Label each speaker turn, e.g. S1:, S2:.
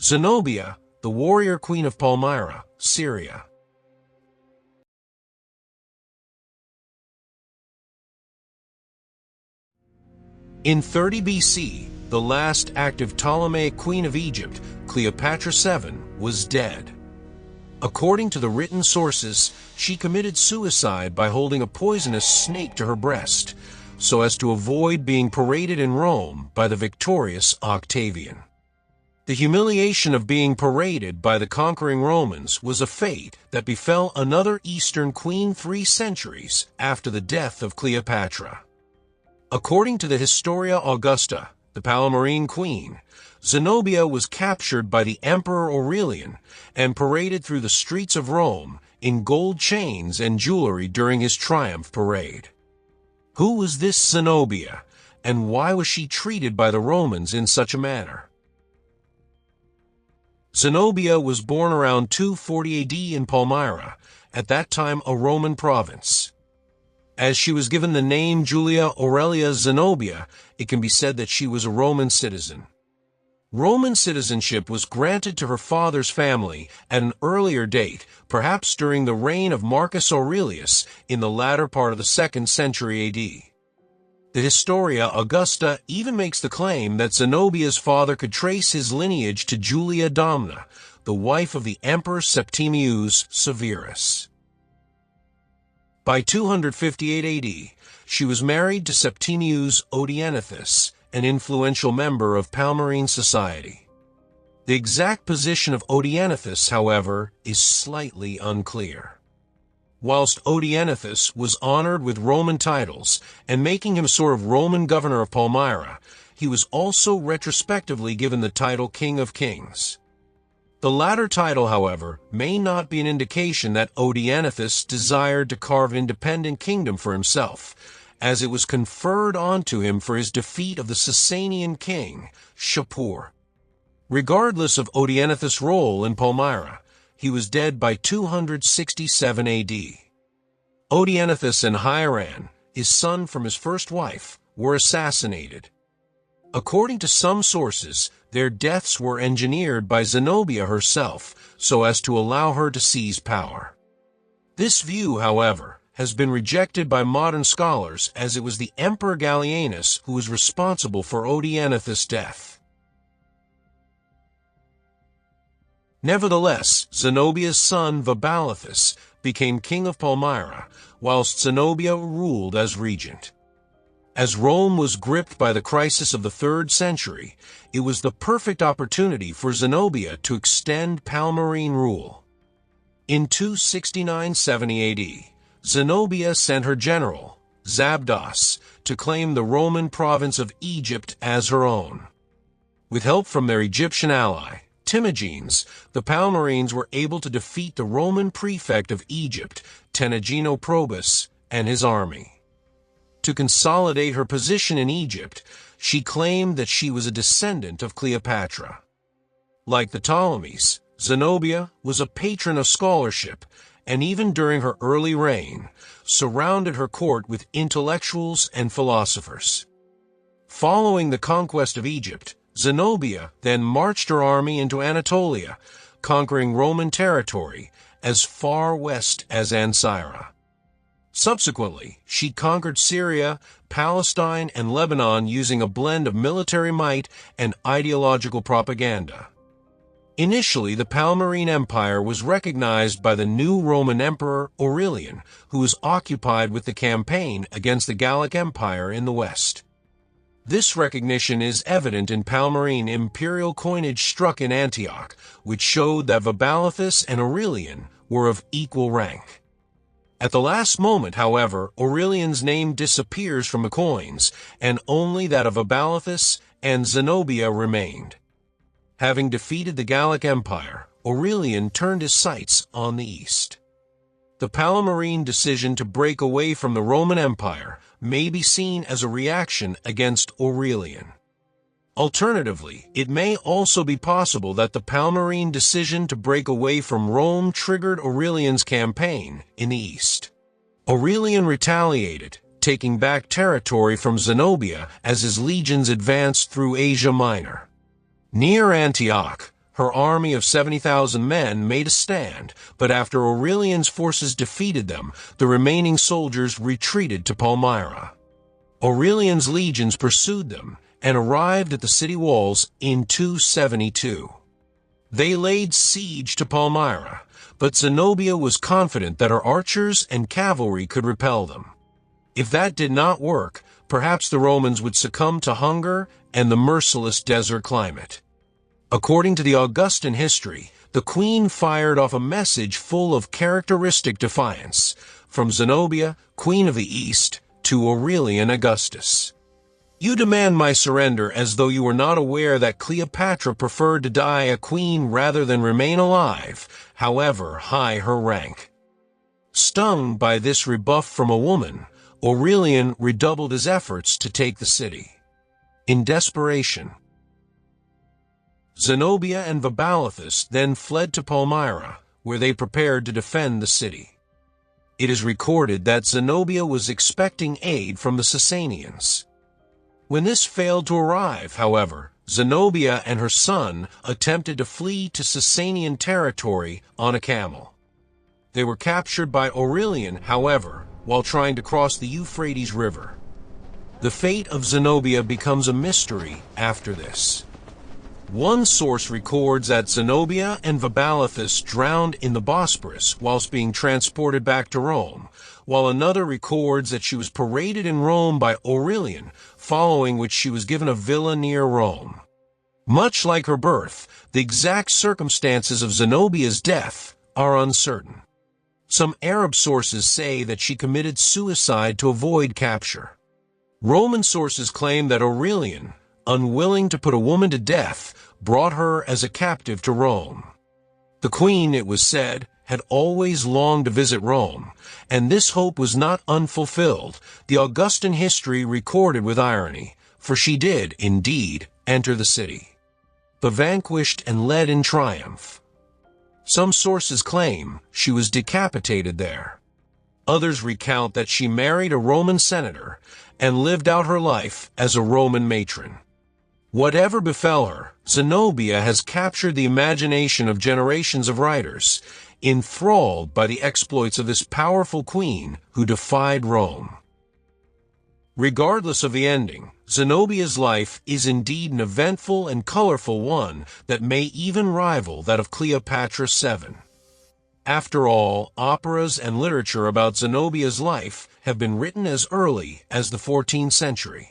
S1: Zenobia, the warrior queen of Palmyra, Syria. In 30 BC, the last active Ptolemaic queen of Egypt, Cleopatra VII, was dead. According to the written sources, she committed suicide by holding a poisonous snake to her breast, so as to avoid being paraded in Rome by the victorious Octavian. The humiliation of being paraded by the conquering Romans was a fate that befell another Eastern queen 3 centuries after the death of Cleopatra. According to the Historia Augusta, the Palmyrene queen, Zenobia was captured by the Emperor Aurelian and paraded through the streets of Rome in gold chains and jewelry during his triumph parade. Who was this Zenobia, and why was she treated by the Romans in such a manner? Zenobia was born around 240 AD in Palmyra, at that time a Roman province. As she was given the name Julia Aurelia Zenobia, it can be said that she was a Roman citizen. Roman citizenship was granted to her father's family at an earlier date, perhaps during the reign of Marcus Aurelius in the latter part of the 2nd century AD. The Historia Augusta even makes the claim that Zenobia's father could trace his lineage to Julia Domna, the wife of the Emperor Septimius Severus. By 258 AD, she was married to Septimius Odaenthus, an influential member of Palmyrene society. The exact position of Odaenthus, however, is slightly unclear. Whilst Odaenthus was honored with Roman titles and making him sort of Roman governor of Palmyra, he was also retrospectively given the title King of Kings. The latter title, however, may not be an indication that Odaenthus desired to carve an independent kingdom for himself, as it was conferred onto him for his defeat of the Sasanian king, Shapur. Regardless of Odaenthus' role in Palmyra, he was dead by 267 AD. Odaenthus and Hieran, his son from his first wife, were assassinated. According to some sources, their deaths were engineered by Zenobia herself so as to allow her to seize power. This view, however, has been rejected by modern scholars, as it was the Emperor Gallienus who was responsible for Odaenthus' death. Nevertheless, Zenobia's son Vabalithus became king of Palmyra, whilst Zenobia ruled as regent. As Rome was gripped by the crisis of the 3rd century, it was the perfect opportunity for Zenobia to extend Palmyrene rule. In 269-70 AD, Zenobia sent her general, Zabdas, to claim the Roman province of Egypt as her own. With help from their Egyptian ally, Timagenes, the Palmyrenes were able to defeat the Roman prefect of Egypt, Tenagenoprobus, and his army. To consolidate her position in Egypt, she claimed that she was a descendant of Cleopatra. Like the Ptolemies, Zenobia was a patron of scholarship, and even during her early reign, surrounded her court with intellectuals and philosophers. Following the conquest of Egypt, Zenobia then marched her army into Anatolia, conquering Roman territory as far west as Ancyra. Subsequently, she conquered Syria, Palestine, and Lebanon using a blend of military might and ideological propaganda. Initially, the Palmyrene Empire was recognized by the new Roman Emperor Aurelian, who was occupied with the campaign against the Gallic Empire in the west. This recognition is evident in Palmyrene imperial coinage struck in Antioch, which showed that Vabalithus and Aurelian were of equal rank. At the last moment, however, Aurelian's name disappears from the coins, and only that of Vabalithus and Zenobia remained. Having defeated the Gallic Empire, Aurelian turned his sights on the east. The Palmyrene decision to break away from the Roman Empire may be seen as a reaction against Aurelian. Alternatively, it may also be possible that the Palmyrene decision to break away from Rome triggered Aurelian's campaign in the east. Aurelian retaliated, taking back territory from Zenobia as his legions advanced through Asia Minor. Near Antioch, Her army of 70,000 men made a stand, but after Aurelian's forces defeated them, the remaining soldiers retreated to Palmyra. Aurelian's legions pursued them and arrived at the city walls in 272. They laid siege to Palmyra, but Zenobia was confident that her archers and cavalry could repel them. If that did not work, perhaps the Romans would succumb to hunger and the merciless desert climate. According to the Augustan history, the queen fired off a message full of characteristic defiance, from Zenobia, Queen of the East, to Aurelian Augustus. You demand my surrender as though you were not aware that Cleopatra preferred to die a queen rather than remain alive, however high her rank. Stung by this rebuff from a woman, Aurelian redoubled his efforts to take the city. In desperation, Zenobia and Vabalithus then fled to Palmyra, where they prepared to defend the city. It is recorded that Zenobia was expecting aid from the Sasanians. When this failed to arrive, however, Zenobia and her son attempted to flee to Sasanian territory on a camel. They were captured by Aurelian, however, while trying to cross the Euphrates River. The fate of Zenobia becomes a mystery after this. One source records that Zenobia and Vabalithus drowned in the Bosporus whilst being transported back to Rome, while another records that she was paraded in Rome by Aurelian, following which she was given a villa near Rome. Much like her birth, the exact circumstances of Zenobia's death are uncertain. Some Arab sources say that she committed suicide to avoid capture. Roman sources claim that Aurelian, unwilling to put a woman to death, brought her as a captive to Rome. The queen, it was said, had always longed to visit Rome, and this hope was not unfulfilled, the Augustan history recorded with irony, for she did, indeed, enter the city, but vanquished and led in triumph. Some sources claim she was decapitated there. Others recount that she married a Roman senator and lived out her life as a Roman matron. Whatever befell her, Zenobia has captured the imagination of generations of writers, enthralled by the exploits of this powerful queen who defied Rome. Regardless of the ending, Zenobia's life is indeed an eventful and colorful one that may even rival that of Cleopatra VII. After all, operas and literature about Zenobia's life have been written as early as the 14th century.